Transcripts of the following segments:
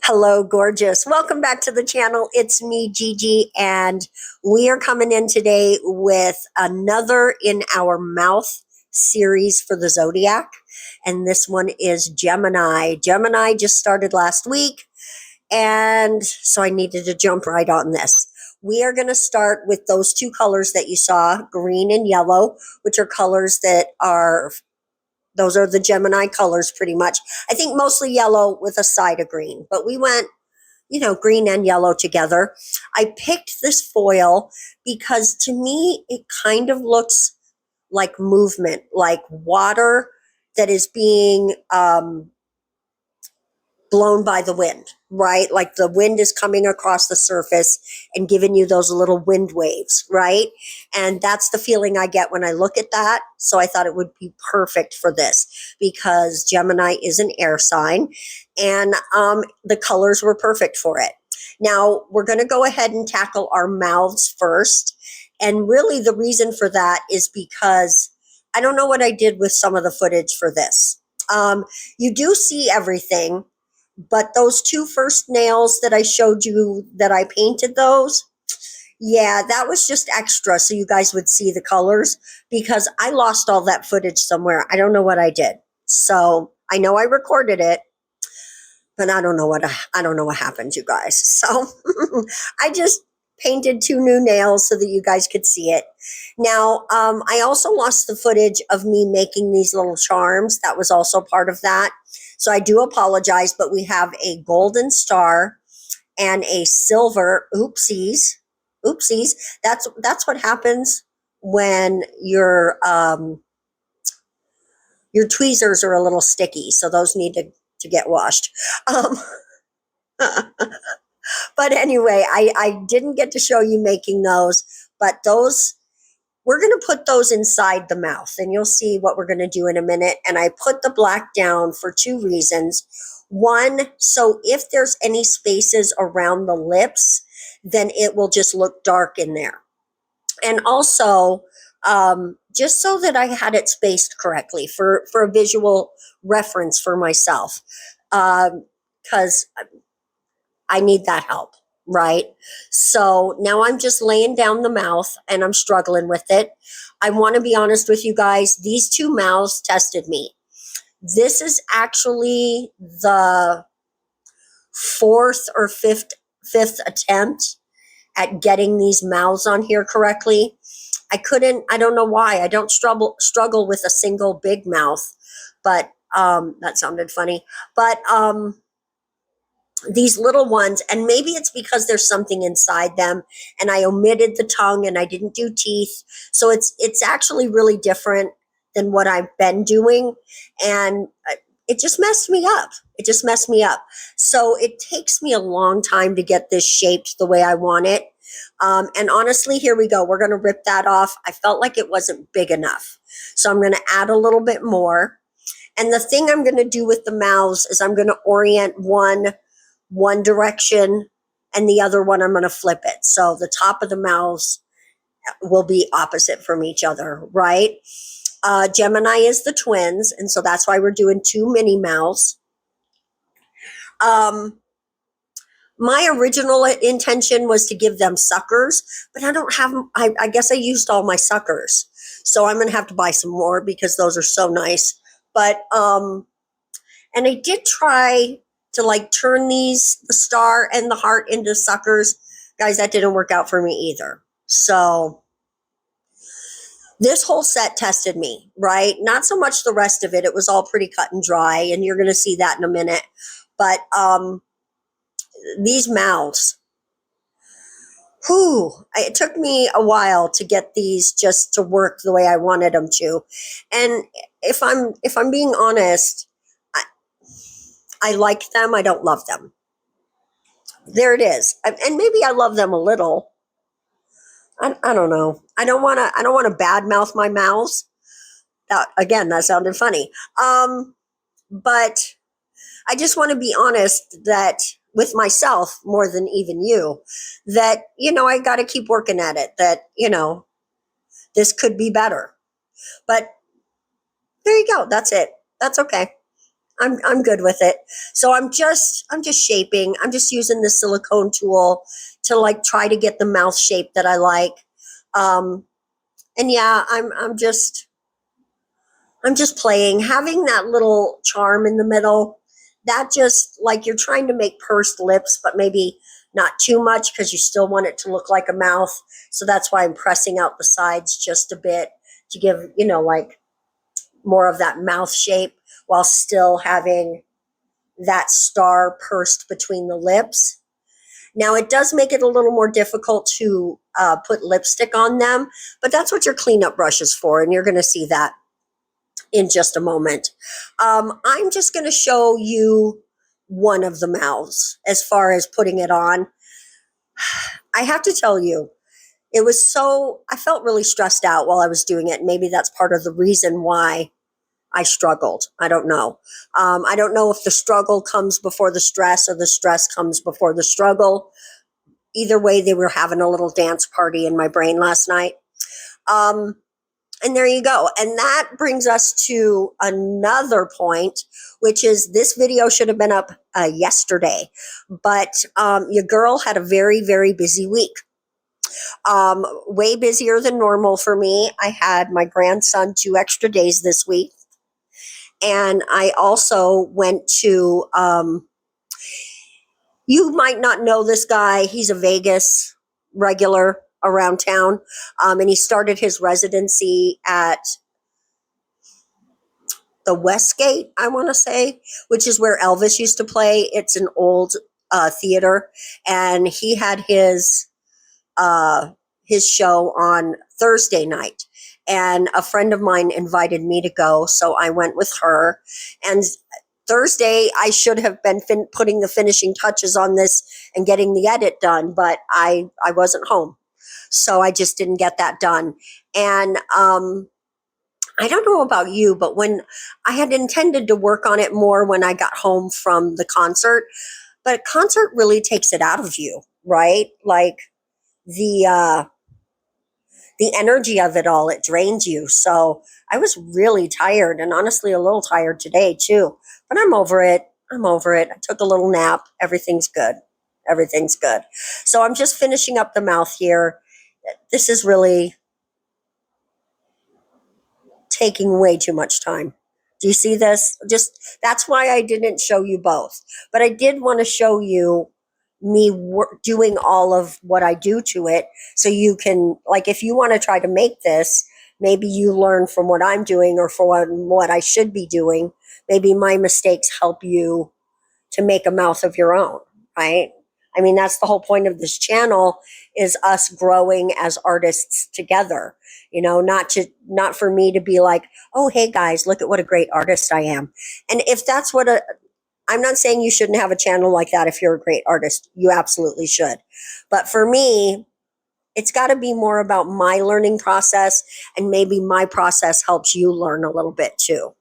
Hello, gorgeous. Welcome back to the channel. It's me, Gigi, and we are coming in today with another in our mouth series for the Zodiac. And this one is Gemini. Gemini just started last week, and so I needed to jump right on this. We are going to start with those two colors that you saw, green and yellow, which are colors that are those are the Gemini colors pretty much. I think mostly yellow with a side of green, but we went, green and yellow together. I picked this foil because to me, it kind of looks like movement, like water that is being blown by the wind, right? Like the wind is coming across the surface and giving you those little wind waves, right? And that's the feeling I get when I look at that. So I thought it would be perfect for this because Gemini is an air sign and the colors were perfect for it. Now we're going to go ahead and tackle our mouths first. And really the reason for that is because I don't know what I did with some of the footage for this. You do see everything. But those two first nails that I showed you that I painted those, yeah, that was just extra so you guys would see the colors because I lost all that footage somewhere. I don't know what I did. So I know I recorded it, but I don't know what happened, you guys. So I just painted two new nails so that you guys could see it. Now, I also lost the footage of me making these little charms. That was also part of that. So I do apologize, but we have a golden star and a silver, oopsies. That's what happens when your tweezers are a little sticky. So those need to get washed. But anyway, I didn't get to show you making those, but those, we're going to put those inside the mouth and you'll see what we're going to do in a minute. And I put the black down for two reasons. One, so if there's any spaces around the lips, then it will just look dark in there. And also, just so that I had it spaced correctly for a visual reference for myself, because I need that help. Right? So now I'm just laying down the mouth and I'm struggling with it. I want to be honest with you guys. These two mouths tested me. This is actually the fourth or fifth attempt at getting these mouths on here correctly. I don't know why. I don't struggle with a single big mouth, but that sounded funny. But these little ones, and maybe it's because there's something inside them and I omitted the tongue and I didn't do teeth. So it's actually really different than what I've been doing. And it just messed me up. So it takes me a long time to get this shaped the way I want it. And honestly, here we go. We're going to rip that off. I felt like it wasn't big enough. So I'm going to add a little bit more. And the thing I'm going to do with the mouths is I'm going to orient one direction and the other one I'm going to flip it. So the top of the mouths will be opposite from each other, right? Gemini is the twins, and so that's why we're doing two mini mouths. My original intention was to give them suckers, but I don't have them. I guess I used all my suckers. So I'm going to have to buy some more because those are so nice. But, and I did try to turn the star and the heart into suckers. Guys, that didn't work out for me either. So this whole set tested me, right? Not so much the rest of it. It was all pretty cut and dry, and you're going to see that in a minute. But these mouths, it took me a while to get these just to work the way I wanted them to. And if I'm being honest, I like them. I don't love them. There it is. And maybe I love them a little. I don't know. I don't want to badmouth my mouths. That sounded funny. But I just want to be honest that with myself more than even you, that, I got to keep working at it, that, this could be better. But there you go. That's it. That's okay. I'm good with it. So I'm just shaping. I'm just using the silicone tool to like try to get the mouth shape that I like. Um, and yeah, I'm just playing, having that little charm in the middle. That just like you're trying to make pursed lips, but maybe not too much because you still want it to look like a mouth. So that's why I'm pressing out the sides just a bit to give, like more of that mouth shape while still having that star pursed between the lips. Now, it does make it a little more difficult to put lipstick on them, but that's what your cleanup brush is for, and you're going to see that in just a moment. I'm just going to show you one of the mouths as far as putting it on. I have to tell you, I felt really stressed out while I was doing it. Maybe that's part of the reason why I struggled. I don't know. I don't know if the struggle comes before the stress or the stress comes before the struggle. Either way, they were having a little dance party in my brain last night. And there you go. And that brings us to another point, which is this video should have been up yesterday. But your girl had a very, very busy week. Way busier than normal for me. I had my grandson 2 extra days this week. And I also went to, you might not know this guy. He's a Vegas regular around town. And he started his residency at the Westgate, I want to say, which is where Elvis used to play. It's an old theater. And he had his show on Thursday night. And a friend of mine invited me to go, so I went with her. And Thursday, I should have been putting the finishing touches on this and getting the edit done, but I wasn't home. So I just didn't get that done. And I don't know about you, but when I had intended to work on it more when I got home from the concert, but a concert really takes it out of you, right? Like the energy of it all, it drains you. So I was really tired and honestly a little tired today too, but I'm over it. I'm over it. I took a little nap. Everything's good. Everything's good. So I'm just finishing up the mouth here. This is really taking way too much time. Do you see this? Just that's why I didn't show you both. But I did want to show you me doing all of what I do to it so you can, like, if you want to try to make this, maybe you learn from what I'm doing or from what I should be doing. Maybe my mistakes help you to make a mouth of your own, right? I mean, that's the whole point of this channel, is us growing as artists together. Not for me to be like, oh, hey guys, look at what a great artist I am. And if that's what I'm not saying you shouldn't have a channel like that if you're a great artist. You absolutely should. But for me, it's got to be more about my learning process, and maybe my process helps you learn a little bit too.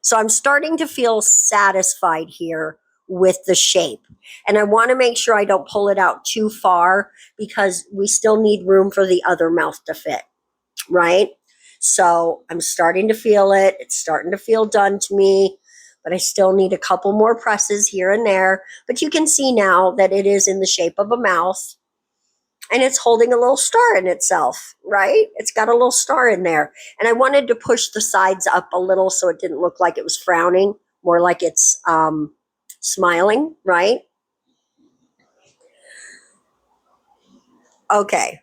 So I'm starting to feel satisfied here with the shape. And I want to make sure I don't pull it out too far because we still need room for the other mouth to fit, right? So I'm starting to feel it. It's starting to feel done to me, but I still need a couple more presses here and there. But you can see now that it is in the shape of a mouth. And it's holding a little star in itself, right? It's got a little star in there. And I wanted to push the sides up a little so it didn't look like it was frowning, more like it's smiling, right? Okay.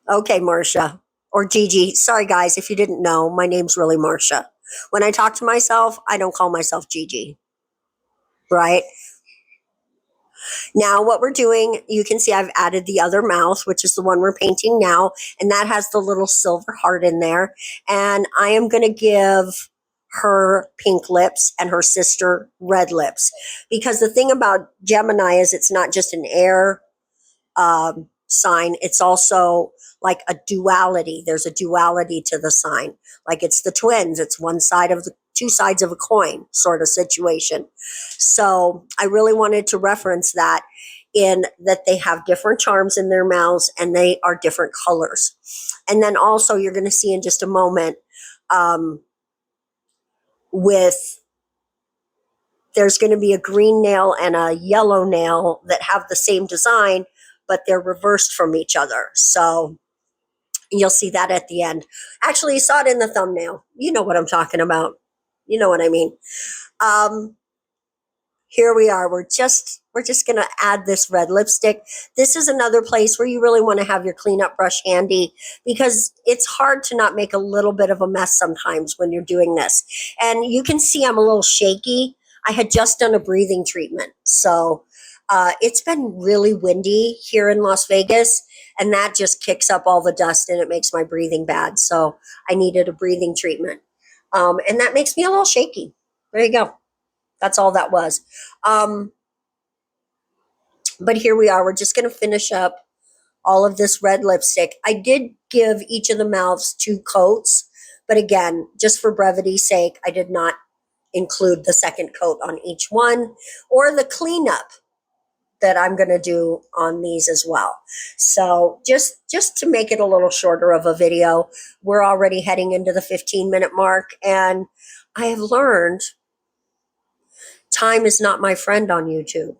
Okay, Marcia. Or Gigi. Sorry, guys, if you didn't know, my name's really Marcia. When I talk to myself, I don't call myself Gigi, right? Now what we're doing, you can see I've added the other mouth, which is the one we're painting now, and that has the little silver heart in there. And I am going to give her pink lips and her sister red lips, because the thing about Gemini is it's not just an air sign, it's also like a duality. There's a duality to the sign. Like it's the twins. It's one side of the two sides of a coin sort of situation. So I really wanted to reference that, in that they have different charms in their mouths and they are different colors. And then also you're going to see in just a moment with there's going to be a green nail and a yellow nail that have the same design, but they're reversed from each other. So you'll see that at the end. Actually, you saw it in the thumbnail. You know what I'm talking about. You know what I mean. Um, Here we are. We're just going to add this red lipstick. This is another place where you really want to have your cleanup brush handy, because it's hard to not make a little bit of a mess sometimes when you're doing this. And you can see I'm a little shaky. I had just done a breathing treatment. So it's been really windy here in Las Vegas, and that just kicks up all the dust and it makes my breathing bad. So I needed a breathing treatment. And that makes me a little shaky. There you go. That's all that was. Um, but here we are. We're just going to finish up all of this red lipstick. I did give each of the mouths 2 coats, but again, just for brevity's sake, I did not include the second coat on each one, or the cleanup that I'm going to do on these as well. So just to make it a little shorter of a video, we're already heading into the 15-minute mark, and I have learned time is not my friend on YouTube.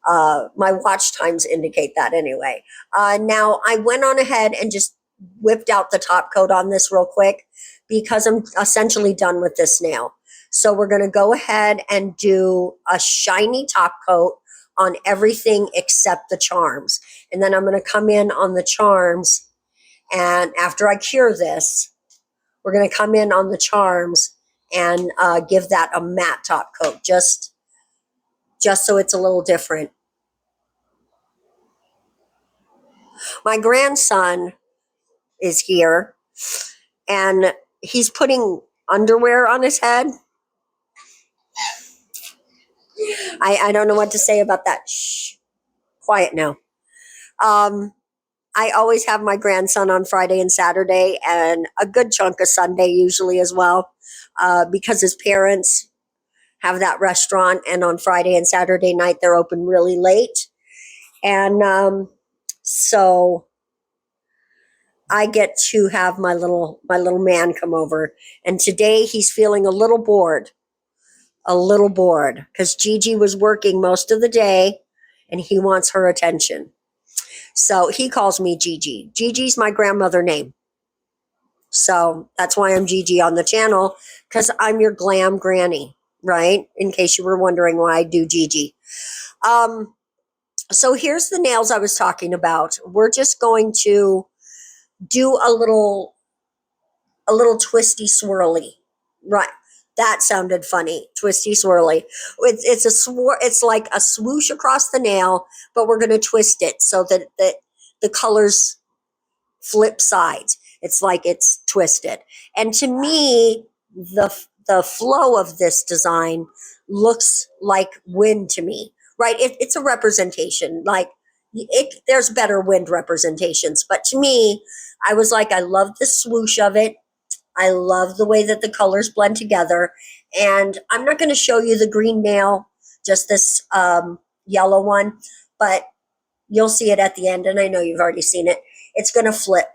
My watch times indicate that anyway. Now, I went on ahead and just whipped out the top coat on this real quick because I'm essentially done with this nail. So we're going to go ahead and do a shiny top coat on everything except the charms. And then I'm going to come in on the charms, and after I cure this, we're going to come in on the charms and give that a matte top coat, just so it's a little different. My grandson is here, and he's putting underwear on his head. I don't know what to say about that. Shh, quiet now. I always have my grandson on Friday and Saturday, and a good chunk of Sunday usually as well, because his parents have that restaurant, and on Friday and Saturday night they're open really late. And so I get to have my little man come over, and today he's feeling a little bored because Gigi was working most of the day and he wants her attention. So he calls me Gigi. Gigi's my grandmother name. So that's why I'm Gigi on the channel, because I'm your glam granny, right? In case you were wondering why I do Gigi. So here's the nails I was talking about. We're just going to do a little twisty swirly. Right. That sounded funny. Twisty swirly. It's like a swoosh across the nail, but we're going to twist it so that the colors flip sides. It's like it's twisted. And to me, the flow of this design looks like wind to me, right? It's a representation. Like there's better wind representations, but to me, I was like, I love the swoosh of it. I love the way that the colors blend together. And I'm not going to show you the green nail, just this yellow one, but you'll see it at the end. And I know you've already seen it. It's going to flip,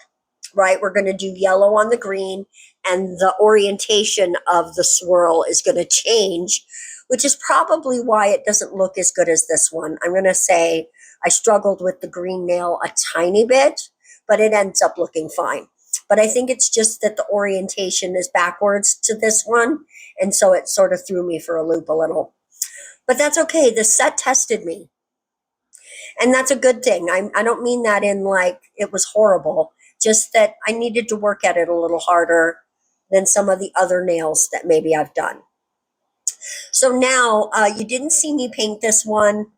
right? We're going to do yellow on the green, and the orientation of the swirl is going to change, which is probably why it doesn't look as good as this one. I'm going to say I struggled with the green nail a tiny bit, but it ends up looking fine. But I think it's just that the orientation is backwards to this one, and so it sort of threw me for a loop a little. But that's okay. The set tested me, and that's a good thing. I don't mean that in like it was horrible, just that I needed to work at it a little harder than some of the other nails that maybe I've done. So now you didn't see me paint this one,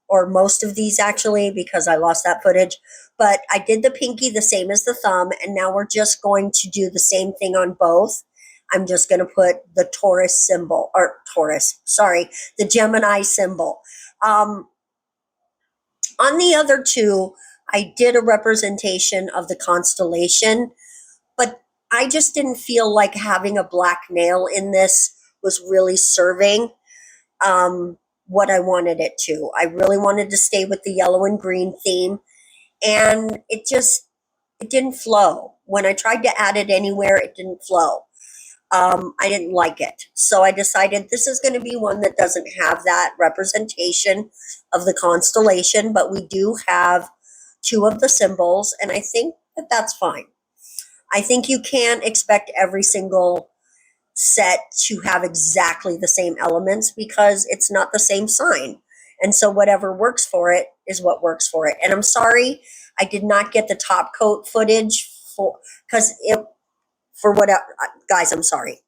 or most of these actually, because I lost that footage. But I did the pinky the same as the thumb, and now we're just going to do the same thing on both. I'm just going to put the the Gemini symbol. On the other two, I did a representation of the constellation, but I just didn't feel like having a black nail in this was really serving what I wanted it to. I really wanted to stay with the yellow and green theme, and it didn't flow. When I tried to add it anywhere, it didn't flow. I didn't like it. So I decided this is going to be one that doesn't have that representation of the constellation, but we do have two of the symbols, and I think that that's fine. I think you can't expect every single set to have exactly the same elements because it's not the same sign. And so whatever works for it is what works for it. And I'm sorry, I did not get the top coat footage for because it for whatever guys, I'm sorry.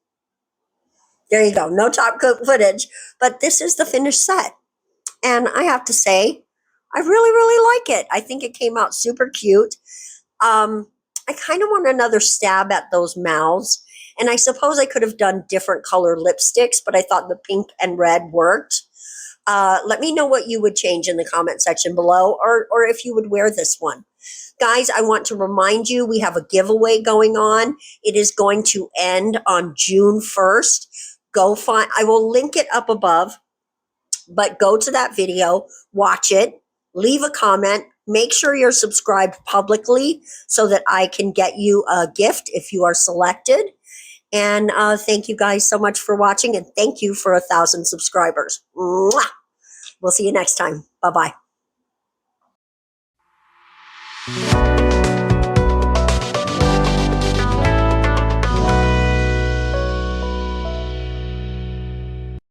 There you go. No top coat footage, but this is the finished set. And I have to say, I really, really like it. I think it came out super cute. Um, I kind of want another stab at those mouths. And I suppose I could have done different color lipsticks, but I thought the pink and red worked. Let me know what you would change in the comment section below, or if you would wear this one. Guys, I want to remind you we have a giveaway going on. It is going to end on June 1st. Go find, I will link it up above, but go to that video, watch it, leave a comment, make sure you're subscribed publicly so that I can get you a gift if you are selected. And thank you guys so much for watching, and thank you for 1,000 subscribers. Mwah! We'll see you next time. Bye-bye.